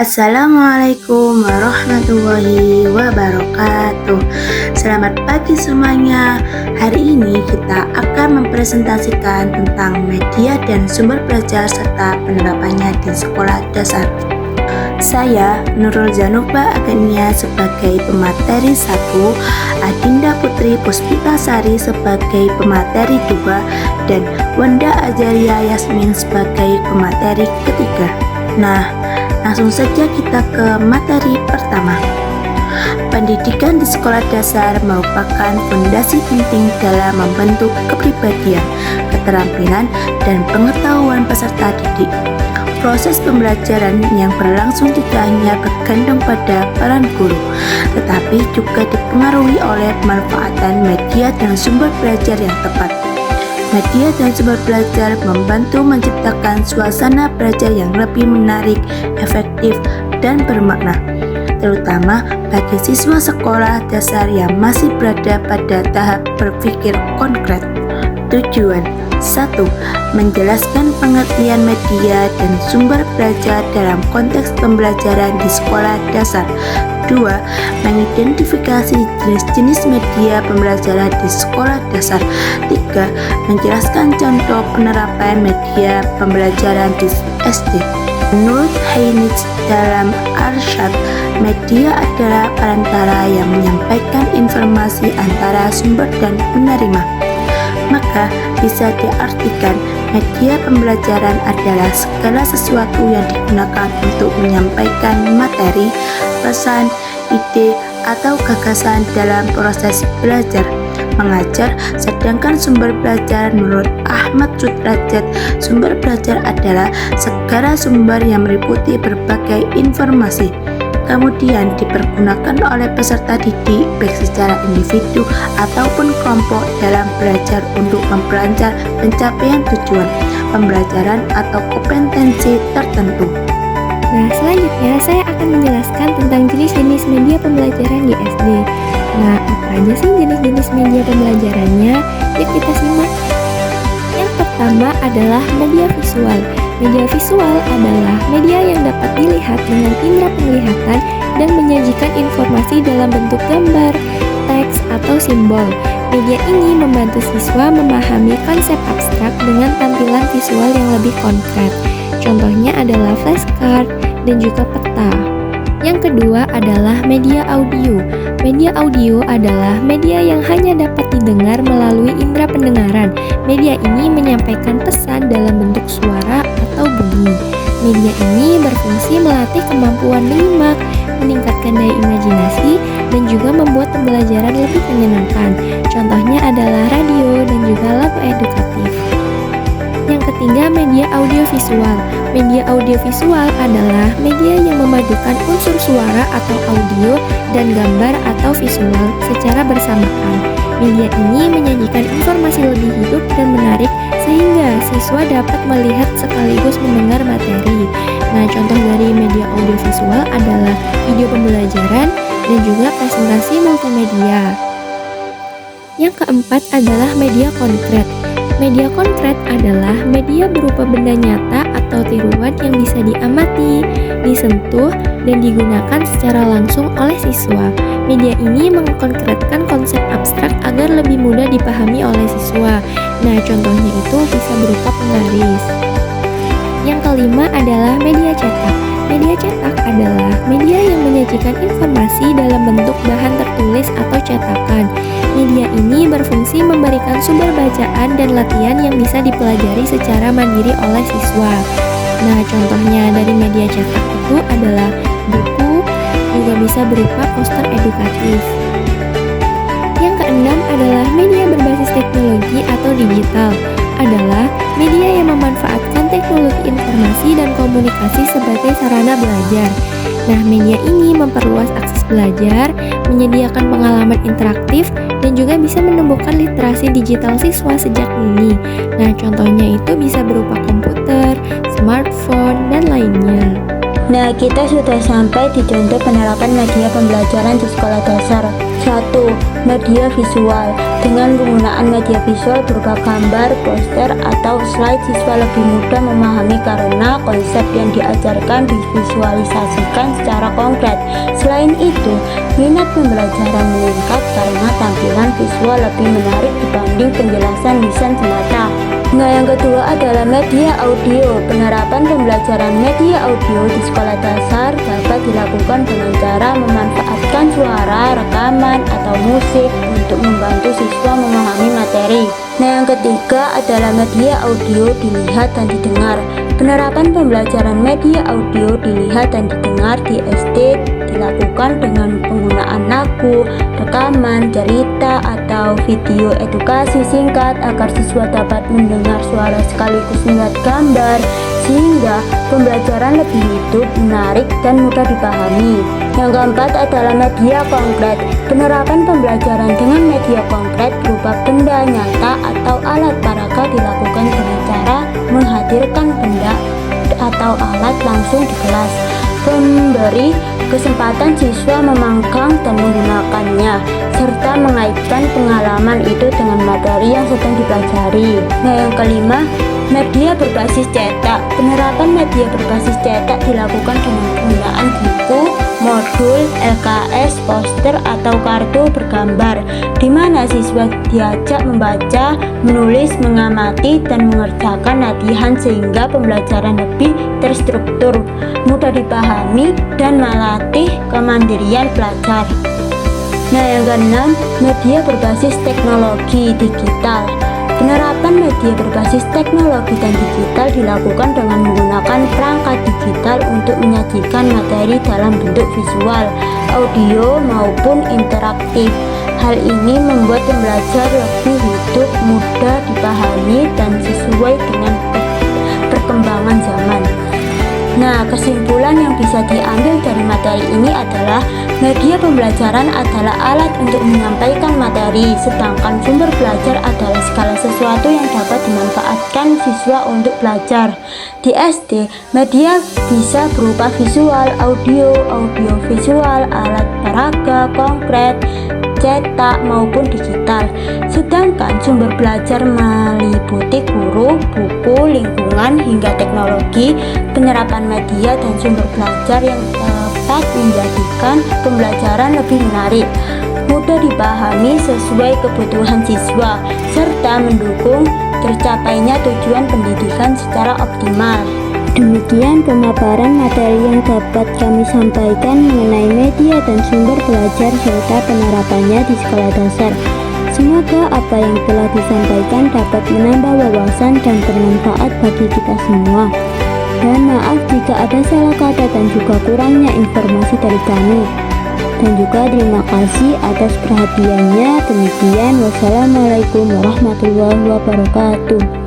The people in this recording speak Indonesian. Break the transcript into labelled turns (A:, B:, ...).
A: Assalamualaikum warahmatullahi wabarakatuh. Selamat pagi semuanya. Hari ini kita akan mempresentasikan tentang media dan sumber belajar serta penerapannya di sekolah dasar. Saya Nurul Zanuba Agania sebagai pemateri 1, Adinda Putri Puspitasari sebagai pemateri 2, dan Wanda Azaria Yasmin sebagai pemateri ketiga. Nah, langsung saja kita ke materi pertama. Pendidikan di sekolah dasar merupakan fondasi penting dalam membentuk kepribadian, keterampilan, dan pengetahuan peserta didik. Proses pembelajaran yang berlangsung tidak hanya bergantung pada peran guru, tetapi juga dipengaruhi oleh pemanfaatan media dan sumber belajar yang tepat. Media dan sumber belajar membantu menciptakan suasana belajar yang lebih menarik, efektif, dan bermakna, terutama bagi siswa sekolah dasar yang masih berada pada tahap berpikir konkret. Tujuan 1. Menjelaskan pengertian media dan sumber belajar dalam konteks pembelajaran di sekolah dasar. 2. Mengidentifikasi jenis-jenis media pembelajaran di sekolah dasar. 3. Menjelaskan contoh penerapan media pembelajaran di SD. Menurut Heinrich dalam Arsyad, media adalah perantara yang menyampaikan informasi antara sumber dan penerima. Maka bisa diartikan media pembelajaran adalah segala sesuatu yang digunakan untuk menyampaikan materi, pesan, ide, atau gagasan dalam proses belajar mengajar. Sedangkan sumber belajar menurut Ahmad Sudrajat, sumber belajar adalah segala sumber yang meliputi berbagai informasi, kemudian dipergunakan oleh peserta didik baik secara individu ataupun kelompok dalam belajar untuk memperlancar pencapaian tujuan pembelajaran atau kompetensi tertentu.
B: Nah, selanjutnya saya akan menjelaskan tentang jenis-jenis media pembelajaran di SD. Nah, apa aja sih jenis-jenis media pembelajarannya? Yuk kita simak. Yang pertama adalah media visual. Media visual adalah media yang dapat dilihat dengan indera penglihatan dan menyajikan informasi dalam bentuk gambar, teks, atau simbol. Media ini membantu siswa memahami konsep abstrak dengan tampilan visual yang lebih konkret. Contohnya adalah flashcard dan juga peta. Yang kedua adalah media audio. Media audio adalah media yang hanya dapat didengar melalui indera pendengaran. Media ini menyampaikan pesan dalam bentuk suara atau bunyi. Media ini berfungsi melatih kemampuan menyimak, meningkatkan daya imajinasi, dan juga membuat pembelajaran lebih menyenangkan. Contohnya adalah radio dan juga lagu edukatif. Yang ketiga, media audiovisual. Media audiovisual adalah media yang memadukan unsur suara atau audio dan gambar atau visual secara bersamaan. Media ini menyajikan informasi lebih hidup dan menarik sehingga siswa dapat melihat sekaligus mendengar materi. Nah, contoh dari media audiovisual adalah video pembelajaran dan juga presentasi multimedia. Yang keempat adalah media konkret. Media konkret adalah media berupa benda nyata atau tiruan yang bisa diamati, disentuh, dan digunakan secara langsung oleh siswa. Media ini mengkonkretkan konsep abstrak agar lebih mudah dipahami oleh siswa. Nah, contohnya itu bisa berupa penggaris. Yang kelima adalah media cetak. Media cetak adalah media yang menyajikan informasi dalam bentuk bahan tertulis atau cetakan. Media ini berfungsi memberikan sumber bacaan dan latihan yang bisa dipelajari secara mandiri oleh siswa. Nah, contohnya dari media cetak itu adalah buku, juga bisa berupa poster edukatif. Yang keenam adalah media berbasis teknologi atau digital. Adalah media yang memanfaatkan teknologi informasi dan komunikasi sebagai sarana belajar. Nah, media ini memperluas akses belajar, menyediakan pengalaman interaktif, dan juga bisa menumbuhkan literasi digital siswa sejak dini. Nah, contohnya itu bisa berupa komputer, smartphone, dan lainnya.
C: Nah, kita sudah sampai di contoh penerapan media pembelajaran di sekolah dasar. 1. Media visual. Dengan penggunaan media visual berupa gambar, poster, atau slide, siswa lebih mudah memahami karena konsep yang diajarkan divisualisasikan secara konkret. Selain itu, minat pembelajaran meningkat karena tampilan visual lebih menarik dibanding penjelasan lisan semata. Nah, yang kedua adalah media audio. Penerapan pembelajaran media audio di sekolah dasar dapat dilakukan dengan cara memanfaatkan suara, rekaman, atau musik untuk membantu siswa memahami materi. Nah, yang ketiga adalah media audio dilihat dan didengar. Penerapan pembelajaran media audio dilihat dan didengar di SD dilakukan dengan penggunaan lagu, rekaman, cerita, atau video edukasi singkat agar siswa dapat mendengar suara sekaligus melihat gambar, sehingga pembelajaran lebih hidup, menarik, dan mudah dipahami. Yang keempat adalah media konkret. Penerapan pembelajaran dengan media konkret berupa benda nyata atau alat peraga dilakukan dengan cara menghadirkan benda atau alat langsung di kelas, memberi kesempatan siswa memanggang dan menggunakannya, serta mengaitkan pengalaman itu dengan materi yang sedang dipelajari. Nah, yang kelima, media berbasis cetak. Penerapan media berbasis cetak dilakukan dengan penggunaan buku, modul, LKS, poster, atau kartu bergambar, di mana siswa diajak membaca, menulis, mengamati, dan mengerjakan latihan sehingga pembelajaran lebih terstruktur, mudah dipahami, dan melatih kemandirian pelajar. Nah, yang keenam, media berbasis teknologi digital. Penerapan media berbasis teknologi dan digital dilakukan dengan menggunakan perangkat digital untuk menyajikan materi dalam bentuk visual, audio, maupun interaktif. Hal ini membuat pembelajar lebih hidup, mudah dipahami, dan sesuai dengan perkembangan zaman. Nah, kesimpulan yang bisa diambil dari materi ini adalah media pembelajaran adalah alat untuk menyampaikan materi, sedangkan sumber belajar adalah segala sesuatu yang dapat dimanfaatkan siswa untuk belajar. Di SD, media bisa berupa visual, audio visual, alat peraga, konkret, cetak, maupun digital. Sedangkan sumber belajar meliputi guru, buku, lingkungan, hingga teknologi. Penerapan media dan sumber belajar yang tepat menjadikan pembelajaran lebih menarik, mudah dipahami sesuai kebutuhan siswa, serta mendukung tercapainya tujuan pendidikan secara optimal. Demikian pemaparan materi yang dapat kami sampaikan mengenai media dan sumber belajar serta penerapannya di sekolah dasar. Semoga apa yang telah disampaikan dapat menambah wawasan dan bermanfaat bagi kita semua. Dan maaf jika ada salah kata dan juga kurangnya informasi dari kami. Dan juga terima kasih atas perhatiannya. Demikian, wassalamualaikum warahmatullahi wabarakatuh.